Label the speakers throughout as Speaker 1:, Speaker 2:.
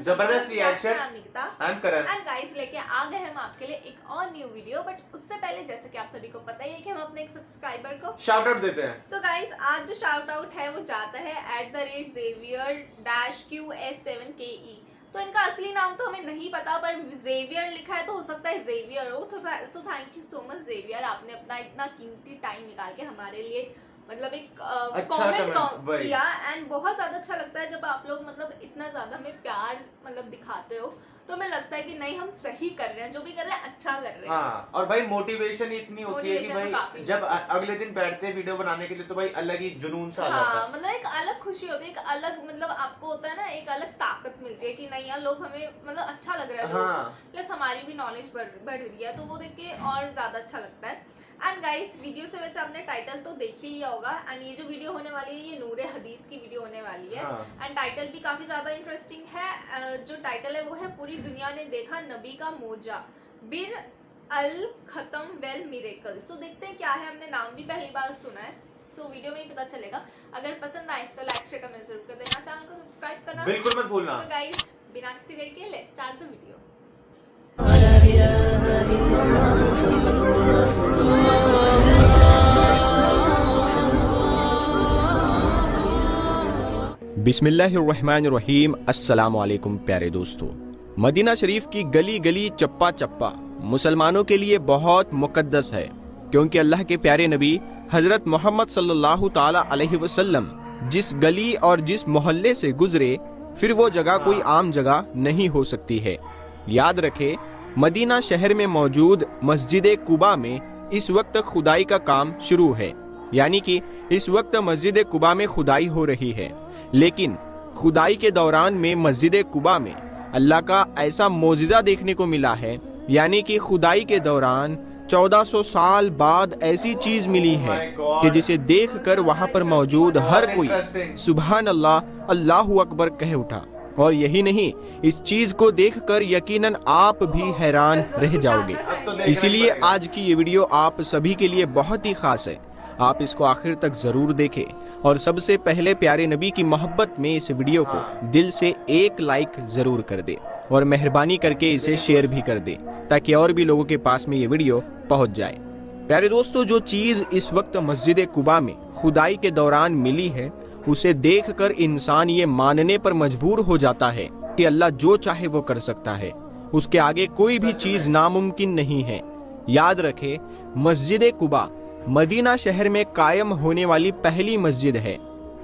Speaker 1: जबरदस्त reaction. I am Karan
Speaker 2: and guys लेके आ गए हम आपके लिए एक और न्यू वीडियो, बट उससे पहले जैसे कि आप सभी को पता ही है कि हम अपने एक सब्सक्राइबर को
Speaker 1: शाउट आउट देते हैं।
Speaker 2: तो गाइस आज जो शाउट आउट है वो जाता है @Xavier-QS7KE। तो इनका असली नाम तो हमें नहीं पता, पर जेवियर लिखा है तो हो सकता है जेवियर हो। तो thank you so much Xavier, आपने अपना इतना कीमती टाइम निकाल के हमारे लिए मतलब एक कमेंट किया। एंड बहुत ज्यादा अच्छा लगता है जब आप लोग मतलब इतना ज्यादा हमें प्यार मतलब दिखाते हो, तो हमें लगता है कि नहीं हम सही कर रहे हैं, जो भी कर रहे हैं अच्छा कर रहे हैं।
Speaker 1: हाँ, और भाई मोटिवेशन इतनी होती है कि भाई जब अगले दिन बैठते हैं वीडियो बनाने के लिए तो भाई अलग ही जुनून सा आ जाता है।
Speaker 2: मतलब एक अलग खुशी होती है, एक अलग मतलब आपको होता है ना, एक अलग ताकत मिलती है कि नहीं यार लोग हमें मतलब अच्छा लग रहा है, प्लस हमारी भी नॉलेज बढ़ रही है, तो वो देख के और ज्यादा अच्छा लगता है। एंड गाइस वीडियो से वैसे आपने टाइटल तो देख ही लिया होगा। एंड ये जो वीडियो होने वाली है ये नूरे हदीस की वीडियो होने वाली है। एंड टाइटल भी काफी ज्यादा इंटरेस्टिंग है। जो टाइटल है वो है पूरी दुनिया ने देखा नबी का मोजा बिर अल खत्म वेल मिरेकल। सो देखते हैं क्या है, हमने नाम भी पहली बार सुना है, सो वीडियो में ही पता चलेगा। अगर पसंद आए तो लाइक शेयर कमेंट जरूर कर देना, चैनल को सब्सक्राइब करना
Speaker 1: बिल्कुल मत भूलना।
Speaker 2: सो गाइस बिना किसी देर के लेट्स स्टार्ट द वीडियो।
Speaker 3: बिस्मिल्लाहिर्रहमानिर्रहीम। अस्सलामुअलैकुम प्यारे दोस्तों, मदीना शरीफ की गली गली चप्पा चप्पा मुसलमानों के लिए बहुत मुकद्दस है, क्योंकि अल्लाह के प्यारे नबी हजरत मोहम्मद सल्लल्लाहु ताला अलैहि वसल्लम जिस गली और जिस मोहल्ले से गुजरे फिर वो जगह कोई आम जगह नहीं हो सकती है। याद रखे, मदीना शहर में मौजूद मस्जिद कुबा में इस वक्त खुदाई का काम शुरू है, यानी कि इस वक्त मस्जिद कुबा में खुदाई हो रही है। लेकिन खुदाई के दौरान में मस्जिद कुबा में अल्लाह का ऐसा मोजिजा देखने को मिला है, यानी कि खुदाई के दौरान 1400 साल बाद ऐसी चीज मिली है कि जिसे देखकर वहां पर मौजूद हर कोई सुभान अल्लाह, अल्लाहु अकबर कह उठा। और यही नहीं, इस चीज को देखकर यकीनन आप भी हैरान रह जाओगे। इसीलिए आज की ये वीडियो आप सभी के लिए बहुत ही खास है, आप इसको आखिर तक जरूर देखें। और सबसे पहले प्यारे नबी की मोहब्बत में इस वीडियो को दिल से एक लाइक जरूर कर दे और मेहरबानी करके इसे शेयर भी कर दे, ताकि और भी लोगों के पास में ये वीडियो पहुंच जाए। प्यारे दोस्तों, जो चीज इस वक्त मस्जिद कुबा में खुदाई के दौरान मिली है उसे देखकर इंसान ये मानने पर मजबूर हो जाता है कि अल्लाह जो चाहे वो कर सकता है, उसके आगे कोई भी चीज नामुमकिन नहीं है। याद रखे, मस्जिद कुबा मदीना शहर में कायम होने वाली पहली मस्जिद है,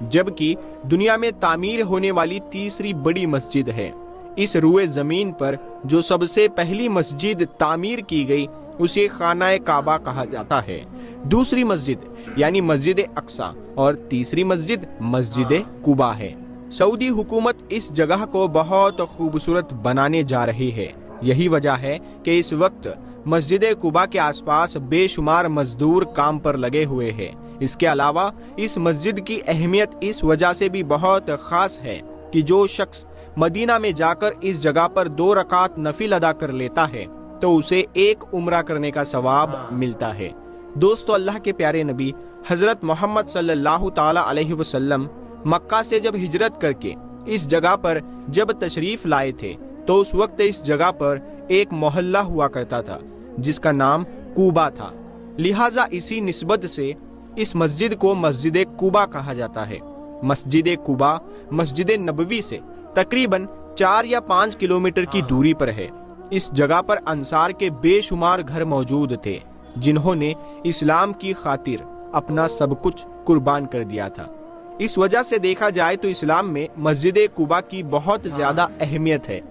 Speaker 3: जबकि दुनिया में तामीर होने वाली तीसरी बड़ी मस्जिद है। इस रुए जमीन पर जो सबसे पहली मस्जिद तामीर की गई उसे खाना काबा कहा जाता है। दूसरी मस्जिद यानी मस्जिद अक्सा और तीसरी मस्जिद मस्जिद कुबा है। सऊदी हुकूमत इस जगह को बहुत खूबसूरत बनाने जा रही है। यही वजह है कि इस वक्त मस्जिद कुबा के आसपास बेशुमार मजदूर काम पर लगे हुए हैं। इसके अलावा इस मस्जिद की अहमियत इस वजह से भी बहुत खास है कि जो शख्स मदीना में जाकर इस जगह पर 2 रकात नफिल अदा कर लेता है तो उसे एक उम्रा करने का सवाब मिलता है। दोस्तों, अल्लाह के प्यारे नबी हजरत मोहम्मद सल्लल्लाहु ताला अलैहि वसल्लम मक्का से जब हिजरत करके इस जगह पर जब तशरीफ लाए थे तो उस वक्त इस जगह पर एक मोहल्ला हुआ करता था जिसका नाम कुबा था। लिहाजा इसी निस्बत से इस मस्जिद को मस्जिद कुबा कहा जाता है। मस्जिद कुबा मस्जिद नबवी से तकरीबन 4 या 5 किलोमीटर की दूरी पर है। इस जगह पर अंसार के बेशुमार घर मौजूद थे, जिन्होंने इस्लाम की खातिर अपना सब कुछ कुर्बान कर दिया था। इस वजह से देखा जाए तो इस्लाम में मस्जिद कुबा की बहुत ज्यादा अहमियत है।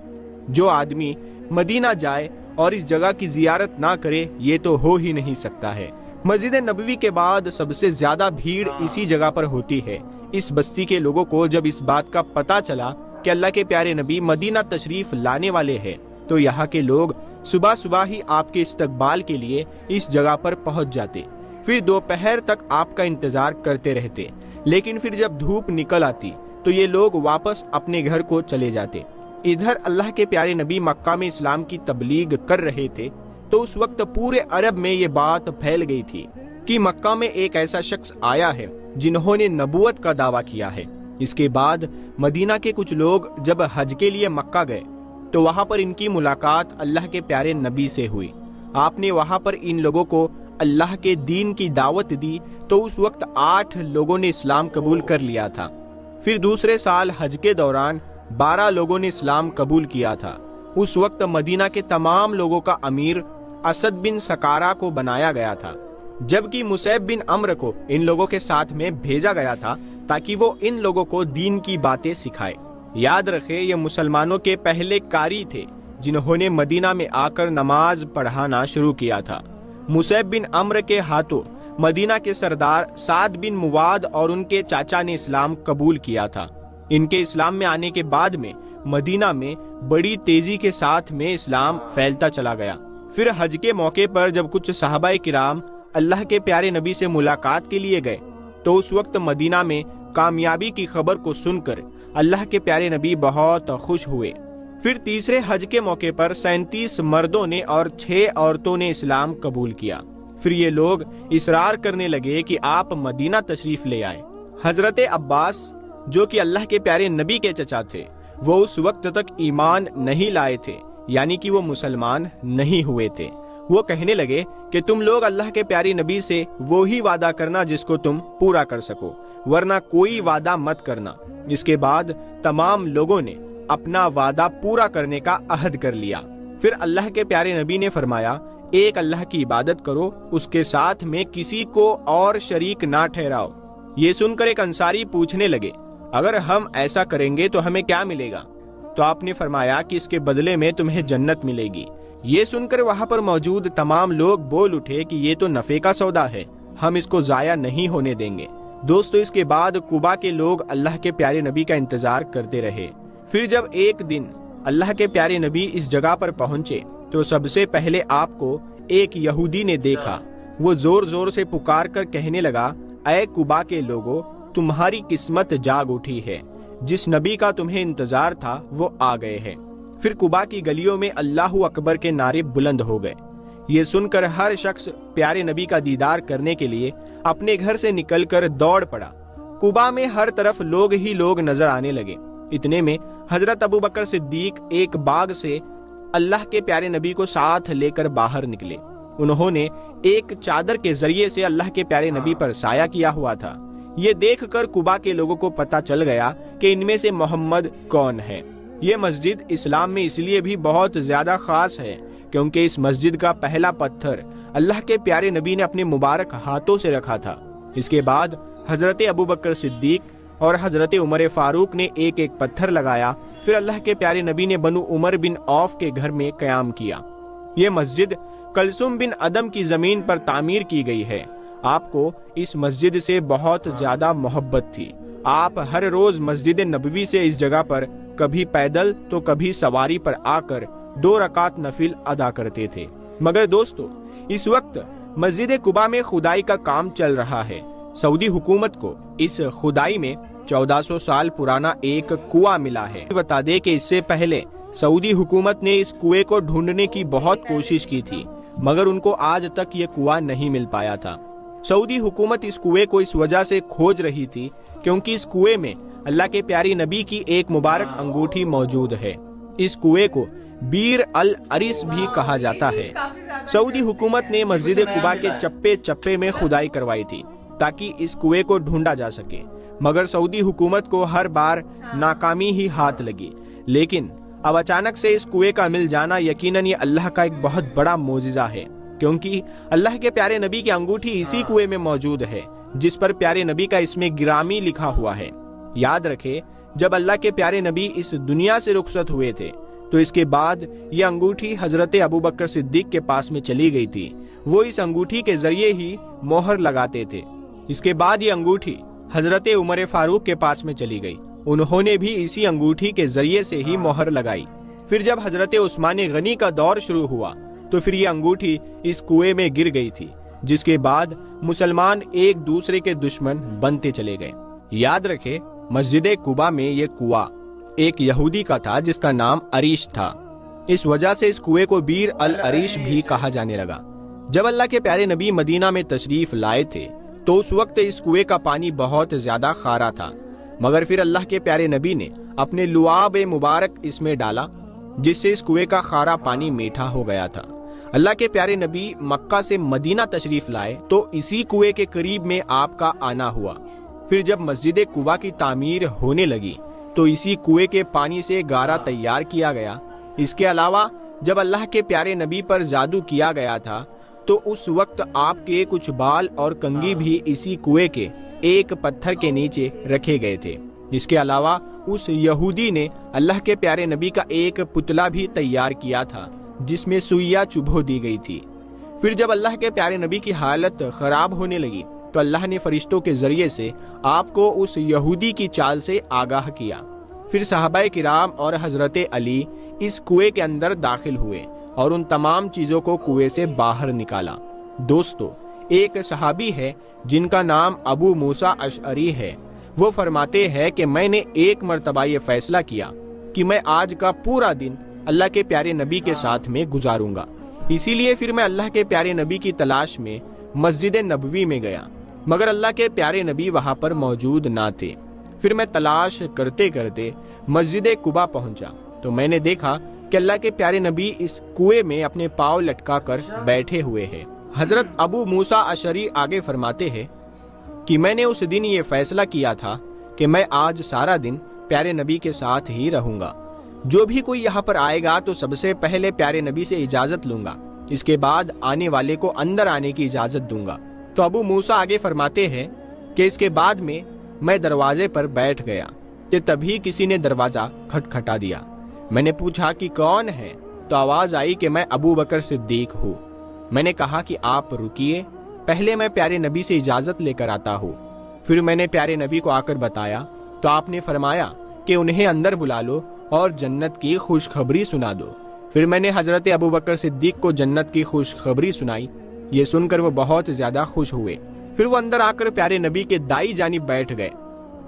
Speaker 3: जो आदमी मदीना जाए और इस जगह की जियारत ना करे ये तो हो ही नहीं सकता है। मस्जिद नबवी के बाद सबसे ज्यादा भीड़ इसी जगह पर होती है। इस बस्ती के लोगों को जब इस बात का पता चला कि अल्लाह के प्यारे नबी मदीना तशरीफ लाने वाले हैं, तो यहाँ के लोग सुबह सुबह ही आपके इस्तकबाल के लिए इस जगह पर पहुँच जाते, फिर दोपहर तक आपका इंतजार करते रहते। लेकिन फिर जब धूप निकल आती तो ये लोग वापस अपने घर को चले जाते। इधर अल्लाह के प्यारे नबी मक्का में इस्लाम की तबलीग कर रहे थे, तो उस वक्त पूरे अरब में ये बात फैल गई थी कि मक्का में एक ऐसा शख्स आया है जिन्होंने नबूवत का दावा किया है। اس کے بعد مدینہ کے کچھ لوگ جب حج کے لیے مکہ گئے تو وہاں پر ان کی ملاقات اللہ کے پیارے نبی سے ہوئی. آپ نے وہاں پر ان لوگوں کو اللہ کے دین کی دعوت دی تو اس وقت 8 لوگوں نے اسلام قبول کر لیا تھا. پھر دوسرے سال حج کے دوران 12 لوگوں نے اسلام قبول کیا تھا. اس وقت مدینہ کے تمام لوگوں کا امیر اسد بن سکارہ کو بنایا گیا تھا، جبکہ مصعب بن عمرو کو ان لوگوں کے ساتھ میں بھیجا گیا تھا تاکہ وہ ان لوگوں کو دین کی باتیں سکھائے. یاد رکھے یہ مسلمانوں کے پہلے قاری تھے جنہوں نے مدینہ میں آ کر نماز پڑھانا شروع کیا تھا. مصعب بن عمرو کے ہاتھوں مدینہ کے سردار سعد بن مواد اور ان کے چاچا نے اسلام قبول کیا تھا. ان کے اسلام میں آنے کے بعد میں مدینہ میں بڑی تیزی کے ساتھ میں اسلام پھیلتا چلا گیا. پھر حج کے موقع پر جب کچھ صحابہ کرام اللہ کے پیارے نبی سے ملاقات کے لیے گئے تو اس وقت مدینہ میں کامیابی کی خبر کو سن کر اللہ کے پیارے نبی بہت خوش ہوئے. پھر تیسرے حج کے موقع پر 37 مردوں نے اور 6 عورتوں نے اسلام قبول کیا. پھر یہ لوگ اصرار کرنے لگے کہ آپ مدینہ تشریف لے آئے. حضرت عباس جو کہ اللہ کے پیارے نبی کے چچا تھے وہ اس وقت تک ایمان نہیں لائے تھے، یعنی کہ وہ مسلمان نہیں ہوئے تھے. وہ کہنے لگے کہ تم لوگ اللہ کے پیارے نبی سے وہی وعدہ کرنا جس کو تم پورا کر سکو، ورنہ کوئی وعدہ مت کرنا. اس کے بعد تمام لوگوں نے اپنا وعدہ پورا کرنے کا عہد کر لیا. پھر اللہ کے پیارے نبی نے فرمایا ایک اللہ کی عبادت کرو، اس کے ساتھ میں کسی کو اور شریک نہ ٹھہراؤ. یہ سن کر ایک انصاری پوچھنے لگے اگر ہم ایسا کریں گے تو ہمیں کیا ملے گا؟ تو آپ نے فرمایا کہ اس کے بدلے میں تمہیں جنت ملے گی. یہ سن کر وہاں پر موجود تمام لوگ بول اٹھے کہ یہ تو نفع کا سودا ہے، ہم اس کو ضائع نہیں ہونے دیں گے. دوستو اس کے بعد قبا کے لوگ اللہ کے پیارے نبی کا انتظار کرتے رہے. پھر جب ایک دن اللہ کے پیارے نبی اس جگہ پر پہنچے تو سب سے پہلے آپ کو ایک یہودی نے دیکھا. وہ زور زور سے پکار کر کہنے لگا اے قبا کے لوگو، تمہاری قسمت جاگ اٹھی ہے، جس نبی کا تمہیں انتظار تھا وہ آ گئے ہیں. پھر قبا کی گلیوں میں اللہ اکبر کے نعرے بلند ہو گئے. یہ سن کر ہر شخص پیارے نبی کا دیدار کرنے کے لیے اپنے گھر سے نکل کر دوڑ پڑا. قبا میں ہر طرف لوگ ہی لوگ نظر آنے لگے. اتنے میں حضرت ابوبکر صدیق ایک باغ سے اللہ کے پیارے نبی کو ساتھ لے کر باہر نکلے. انہوں نے ایک چادر کے ذریعے سے اللہ کے پیارے نبی پر سایہ کیا ہوا تھا. یہ دیکھ کر قبا کے لوگوں کو پتہ چل گیا کہ ان میں سے محمد کون ہے. یہ مسجد اسلام میں اس لیے بھی بہت زیادہ خاص ہے کیونکہ اس مسجد کا پہلا پتھر اللہ کے پیارے نبی نے اپنے مبارک ہاتھوں سے رکھا تھا. اس کے بعد حضرت ابوبکر صدیق اور حضرت عمر فاروق نے ایک ایک پتھر لگایا. پھر اللہ کے پیارے نبی نے بنو عمر بن عوف کے گھر میں قیام کیا. یہ مسجد کلثوم بن ادم کی زمین پر تعمیر کی گئی ہے. آپ کو اس مسجد سے بہت زیادہ محبت تھی. آپ ہر روز مسجد نبوی سے اس جگہ پر کبھی پیدل تو کبھی سواری پر آ کر 2 رکعت نفل ادا کرتے تھے. مگر دوستو اس وقت مسجد قباء میں خدائی کا کام چل رہا ہے. سعودی حکومت کو اس خدائی میں 1400 سال پرانا ایک کنواں ملا ہے. بتا دے کہ اس سے پہلے سعودی حکومت نے اس کنویں کو ڈھونڈنے کی بہت کوشش کی تھی مگر ان کو آج تک یہ کنواں نہیں مل پایا تھا. سعودی حکومت اس کنویں کو اس وجہ سے کھوج رہی تھی کیونکہ اس کنویں میں اللہ کے پیاری نبی کی ایک مبارک انگوٹھی موجود ہے. اس کنویں کو بیر العریس بھی کہا جاتا ہے. سعودی حکومت نے مسجد قباء کے چپے چپے میں کھدائی کروائی تھی تاکہ اس کنویں کو ڈھونڈا جا سکے مگر سعودی حکومت کو ہر بار ناکامی ہی ہاتھ لگی. لیکن اب اچانک سے اس کنویں کا مل جانا یقیناً یہ اللہ کا ایک بہت بڑا معجزہ ہے کیونکہ اللہ کے پیارے نبی کی انگوٹھی اسی کنویں میں موجود ہے جس پر پیارے نبی کا اسم گرامی لکھا ہوا ہے. یاد رکھے جب اللہ کے پیارے نبی اس دنیا سے رخصت ہوئے تھے تو اس کے بعد یہ انگوٹھی حضرت ابوبکر صدیق کے پاس میں چلی گئی تھی. وہ اس انگوٹھی کے ذریعے ہی مہر لگاتے تھے. اس کے بعد یہ انگوٹھی حضرت عمر فاروق کے پاس میں چلی گئی. انہوں نے بھی اسی انگوٹھی کے ذریعے سے ہی مہر لگائی. پھر جب حضرت عثمان غنی کا دور شروع ہوا تو پھر یہ انگوٹھی اس کنویں میں گر گئی تھی جس کے بعد مسلمان ایک دوسرے کے دشمن بنتے چلے گئے. یاد رکھے مسجد قباء میں یہ کنواں ایک یہودی کا تھا جس کا نام عریش تھا. اس وجہ سے اس کنویں کو بیر العریش بھی کہا جانے لگا. جب اللہ کے پیارے نبی مدینہ میں تشریف لائے تھے تو اس وقت اس کنویں کا پانی بہت زیادہ خارا تھا मगर फिर अल्लाह के प्यारे नबी ने अपने लुआब मुबारक इसमें डाला, जिससे इस कुएं का खारा पानी मीठा हो गया था। अल्लाह के प्यारे नबी मक्का से मदीना तशरीफ लाए तो इसी कुएं के करीब में आपका आना हुआ। फिर जब मस्जिद कुबा की तामीर होने लगी तो इसी कुएं के पानी से गारा तैयार किया गया। इसके अलावा जब अल्लाह के प्यारे नबी पर जादू किया गया था तो उस वक्त आपके कुछ बाल और कंघी भी इसी कुएं के एक पत्थर के नीचे रखे गए थे। इसके अलावा उस यहूदी ने अल्लाह के प्यारे नबी का एक पुतला भी तैयार किया था जिसमें सुइया चुभो दी गई थी। फिर जब अल्लाह के प्यारे नबी की हालत खराब होने लगी तो अल्लाह ने फरिश्तों के जरिए से आपको उस यहूदी की चाल से आगाह किया। फिर सहाबाए किराम और हजरत अली इस कुएं के अंदर दाखिल हुए और उन तमाम चीजों को कुएं से बाहर निकाला। दोस्तों, एक सहाबी है जिनका नाम अबू मूसा अशअरी है। वो फरमाते हैं कि मैंने एक मर्तबा ये फैसला किया कि मैं आज का पूरा दिन अल्लाह के प्यारे नबी के साथ में गुजारूंगा। इसीलिए फिर मैं अल्लाह के प्यारे नबी की तलाश में मस्जिद नबवी में गया, मगर अल्लाह के प्यारे नबी वहां पर मौजूद ना थे। फिर मैं तलाश करते करते मस्जिद कुबा पहुंचा तो मैंने देखा कि अल्लाह के प्यारे नबी इस कुएं में अपने पाँव लटका कर बैठे हुए हैं। हजरत अबू मूसा अशरी आगे फरमाते हैं कि मैंने उस दिन ये फैसला किया था कि मैं आज सारा दिन प्यारे नबी के साथ ही रहूंगा। जो भी कोई यहाँ पर आएगा तो सबसे पहले प्यारे नबी से इजाजत लूंगा, इसके बाद आने वाले को अंदर आने की इजाजत दूंगा। तो अबू मूसा आगे फरमाते हैं कि इसके बाद में मैं दरवाजे पर बैठ गया कि तभी किसी ने दरवाजा खटखटा दिया। मैंने पूछा कि कौन है, तो आवाज आई कि मैं अबू बकर सिद्दीक हूँ। मैंने कहा कि आप रुकिए, पहले मैं प्यारे नबी से इजाजत लेकर आता हूँ। फिर मैंने प्यारे नबी को आकर बताया तो आपने फरमाया कि उन्हें अंदर बुला लो और जन्नत की खुशखबरी सुना दो। फिर मैंने हजरत अबू बकर सिद्दीक को जन्नत की खुशखबरी सुनाई। ये सुनकर वो बहुत ज्यादा खुश हुए। फिर वो अंदर आकर प्यारे नबी के दाई जानिब बैठ गए।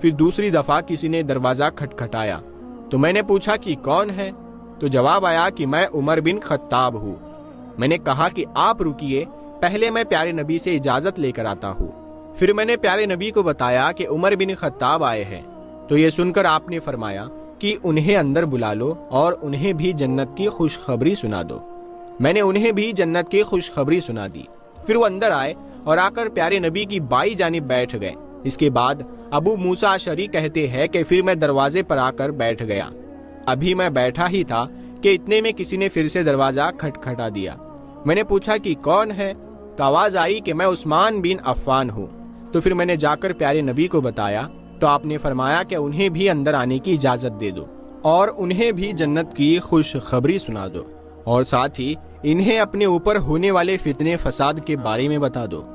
Speaker 3: फिर दूसरी दफा किसी ने दरवाजा खटखटाया तो मैंने पूछा कि कौन है, तो जवाब आया कि मैं उमर बिन खत्ताब हूँ। मैंने कहा कि आप रुकिए, पहले मैं प्यारे नबी से इजाजत लेकर आता हूँ। फिर मैंने प्यारे नबी को बताया कि उमर बिन खत्ताब आए हैं। तो ये सुनकर आपने फरमाया कि उन्हें अंदर बुला लो और उन्हें भी जन्नत की खुशखबरी सुना दो। मैंने उन्हें भी जन्नत की खुशखबरी सुना दी। फिर वो अंदर आए और आकर प्यारे नबी की बाई जानिब बैठ गए। इसके बाद अबू मूसा अशरी कहते हैं कि फिर मैं दरवाजे पर आकर बैठ गया। अभी मैं बैठा ही था कि इतने में किसी ने फिर से दरवाजा खटखटा दिया। मैंने पूछा कि कौन है, तो आवाज आई कि मैं उस्मान बिन अफ़्फ़ान हूँ। तो फिर मैंने जाकर प्यारे नबी को बताया तो आपने फरमाया कि उन्हें भी अंदर आने की इजाजत दे दो और उन्हें भी जन्नत की खुशखबरी सुना दो, और साथ ही इन्हें अपने ऊपर होने वाले फितने फसाद के बारे में बता दो।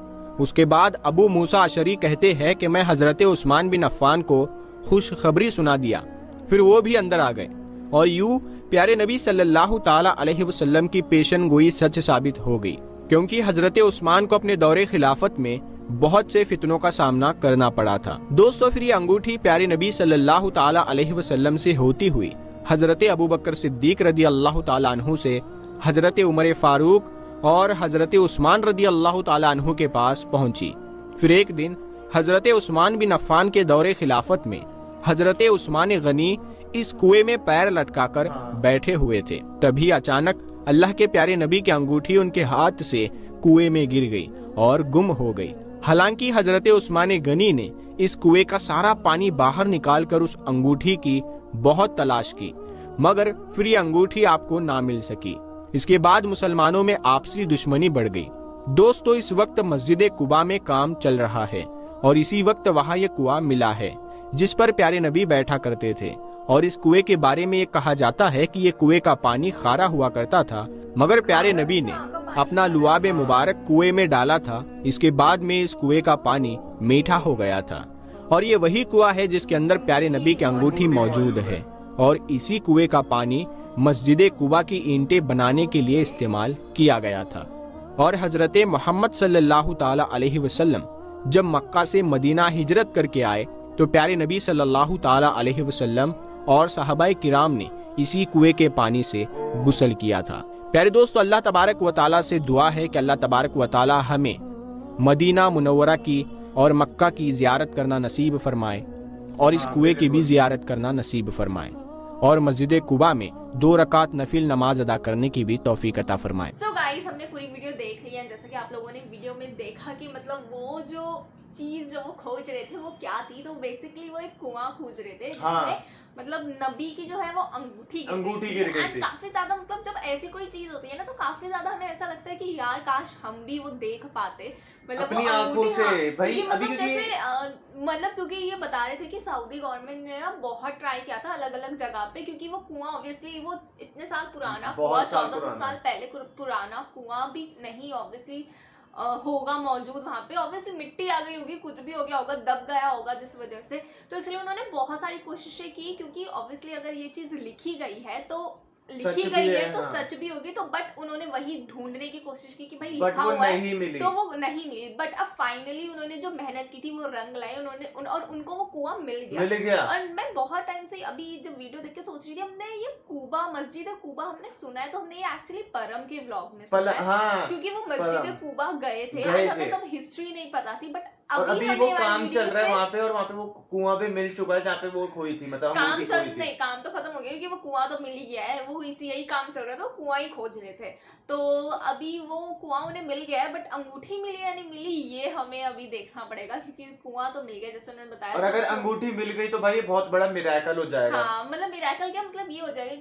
Speaker 3: उसके बाद अबू मूसा अशरी कहते हैं कि मैं हजरत उस्मान बिन अफ़्फ़ान को खुशखबरी सुना दिया। फिर वो भी अंदर आ गए और यूं प्यारे नबी सल्लल्लाहु ताला अलैहि वसल्लम की पेशन गोई सच साबित हो गई, क्योंकि हजरत उस्मान को अपने दौरे खिलाफत में बहुत से फितनों का सामना करना पड़ा था। दोस्तों, फिर ये अंगूठी प्यारे नबी सल्लल्लाहु ताला अलैहि वसल्लम से होती हुई हजरत अबू बकर सिद्दीक रदी अल्लाह ताला अन्हु से हजरत उमर फारूक और हजरत उस्मान रदी अल्लाह ताला अन्हु के पास पहुंची। फिर एक दिन हजरत उस्मान बिन अफ़्फ़ान के दौरे खिलाफत में हजरत उस्मान गनी इस कुएं में पैर लटकाकर बैठे हुए थे। तभी अचानक अल्लाह के प्यारे नबी की अंगूठी उनके हाथ से कुएं में गिर गई और गुम हो गई। हालांकि हजरत उस्मान गनी ने इस कुएं का सारा पानी बाहर निकालकर उस अंगूठी की बहुत तलाश की, मगर फिर ये अंगूठी आपको ना मिल सकी। इसके बाद मुसलमानों में आपसी दुश्मनी बढ़ गई। दोस्तों, इस वक्त मस्जिद कुबा में काम चल रहा है और इसी वक्त वहाँ ये कुआं मिला है जिस पर प्यारे नबी बैठा करते थे। और इस कुएं के बारे में ये कहा जाता है कि ये कुएं का पानी खारा हुआ करता था, मगर प्यारे नबी ने अपना लुआब मुबारक कुएं में डाला था। इसके बाद में इस कुएं का पानी मीठा हो गया था और ये वही कुआं है जिसके अंदर प्यारे नबी की अंगूठी मौजूद है। और इसी कुएं का पानी मस्जिद कुबा की ईंटें बनाने के लिए इस्तेमाल किया गया था। और हजरत मोहम्मद सल्लल्लाहु ताला अलैहि वसल्लम जब मक्का से मदीना हिजरत करके आए तो प्यारे नबी सल्लल्लाहु ताला अलैहि वसल्लम और सहाबाए किराम ने इसी कुएं के पानी से गुस्ल किया था। प्यारे दोस्तों, अल्लाह तबारक व ताला से दुआ है कि अल्लाह तबारक व ताला हमें मदीना मुनव्वरा की और मक्का की जियारत करना नसीब फरमाए। और इस कुएं की भी जियारत करना नसीब फरमाए और मस्जिद कुबा में 2 रकात नफिल नमाज अदा करने की भी तौफीक अता फरमाए।
Speaker 2: सो गाइस, हमने पूरी वीडियो देख ली है। जैसा कि आप लोगों ने वीडियो में देखा कि मतलब वो जो चीज जो वो खोज रहे थे वो क्या थी, तो बेसिकली वो एक कुआं खोज रहे थे जिसमें मतलब नबी की जो है वो अंगूठी गिर गई थी। काफी ज्यादा मतलब जब ऐसी कोई चीज होती है ना तो काफी ज्यादा हमें ऐसा लगता है कि यार काश हम भी वो देख पाते, मतलब
Speaker 1: अपनी आंखों से भाई।
Speaker 2: मतलब अभी जैसे मतलब क्योंकि ये बता रहे थे कि सऊदी गवर्नमेंट ने ना बहुत ट्राई किया था अलग अलग जगह पे, क्योंकि वो कुआं ऑब्वियसली वो इतने साल पुराना हुआ, 1400 साल पहले पुराना कुआं भी नहीं ऑब्वियसली होगा मौजूद वहां पे। ऑब्वियसली मिट्टी आ गई होगी, कुछ भी हो गया होगा, दब गया होगा जिस वजह से, तो इसलिए उन्होंने बहुत सारी कोशिशें की, क्योंकि ऑब्वियसली अगर ये चीज लिखी गई है तो लिखी गई है तो सच भी होगी। तो बट उन्होंने वही ढूंढने की कोशिश की कि भाई लिखा हुआ है, तो वो नहीं मिली। बट अब फाइनली उन्होंने जो मेहनत की थी वो रंग लाए उन्होंने और उनको वो कुआं मिल गया। और मैं बहुत टाइम से अभी जब वीडियो देख के सोच रही थी, हमने ये कुबा मस्जिद कुबा हमने सुना है, तो हमने ये एक्चुअली परम के व्लॉग में सुना है, क्योंकि वो मस्जिद कुबा गए थे, हमें तब हिस्ट्री नहीं पता थी। बट
Speaker 1: अभी वो काम चल रहा है वहाँ पे, और वहाँ पे वो कुआं भी मिल चुका है जहाँ पे वो खोई थी। मतलब
Speaker 2: काम तो खत्म हो गया क्योंकि वो कुआं तो मिल ही गया है, वो इसी यही काम चल रहा था, कुआं ही खोज रहे थे। तो अभी वो कुआं उन्हें मिल गया है, बट अंगूठी मिली या नहीं मिली ये हमें अभी देखना पड़ेगा, क्योंकि कुआं तो मिल गया जैसे उन्होंने बताया।
Speaker 1: और अगर अंगूठी मिल गई तो भाई बहुत बड़ा मिरेकल हो जाएगा।
Speaker 2: हाँ, मतलब मिरेकल क्या मतलब ये हो जाएगा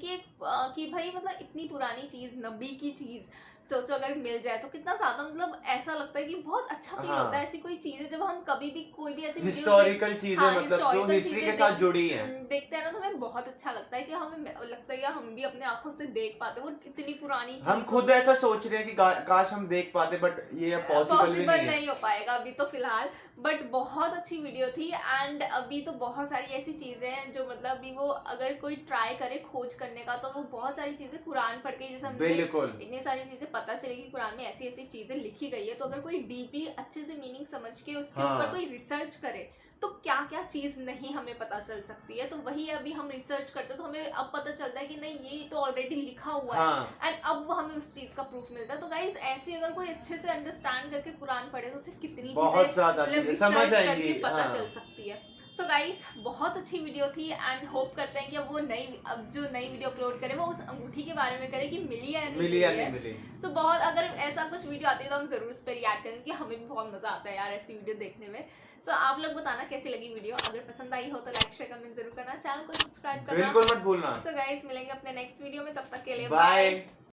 Speaker 2: कि भाई मतलब इतनी पुरानी चीज, नबी की चीज सोचो अगर मिल जाए तो कितना ज्यादा मतलब ऐसा लगता है कि बहुत अच्छा फील होता है। ऐसी कोई चीज है जब हम कभी भी कोई भी ऐसी
Speaker 1: हिस्टोरिकल चीजें मतलब जो हिस्ट्री के साथ जुड़ी हैं
Speaker 2: देखते हैं ना, तो हमें बहुत अच्छा लगता है कि हमें लगता है हम भी अपने आंखों से देख पाते वो इतनी पुरानी चीज।
Speaker 1: हम खुद ऐसा सोच रहे हैं कि काश हम देख पाते, बट ये पॉसिबल
Speaker 2: नहीं हो पाएगा अभी तो फिलहाल। बट बहुत अच्छी वीडियो थी, एंड अभी तो बहुत सारी ऐसी चीजें हैं जो मतलब अभी वो अगर कोई ट्राई करे खोज करने का, तो वो बहुत सारी चीजें कुरान पढ़ के जैसे हमें इतनी सारी चीजें पता चलेगी कुरान में ऐसी ऐसी चीजें लिखी गई है, तो अगर कोई डीपली अच्छे से मीनिंग समझ के उसके ऊपर कोई रिसर्च करे तो क्या क्या चीज नहीं हमें पता चल सकती है। तो वही अभी हम रिसर्च करते तो हमें अब पता चलता है कि नहीं ये तो ऑलरेडी लिखा हुआ है, एंड अब वो हमें उस चीज का प्रूफ मिलता है। तो गाइस ऐसे अगर कोई अच्छे से अंडरस्टैंड करके कुरान पढ़े तो उसे कितनी चीजें समझ आएंगी, पता चल सकती है। सो गाइस बहुत अच्छी वीडियो थी, एंड होप करते हैं कि अब जो नई वीडियो अपलोड करें वो उस अंगूठी के बारे में करें कि मिली या नहीं मिली। सो बहुत अगर ऐसा कुछ वीडियो आती है तो हम जरूर उस पर रिएक्ट करेंगे, कि हमें भी बहुत मजा आता है यार ऐसी वीडियो देखने में। सो आप लोग बताना कैसी लगी वीडियो, अगर पसंद आई हो तो लाइक शेयर कमेंट जरूर करना, चैनल को सब्सक्राइब करना बिल्कुल मत भूलना। सो गाइस मिलेंगे अपने नेक्स्ट वीडियो में, तब तक के लिए बाय।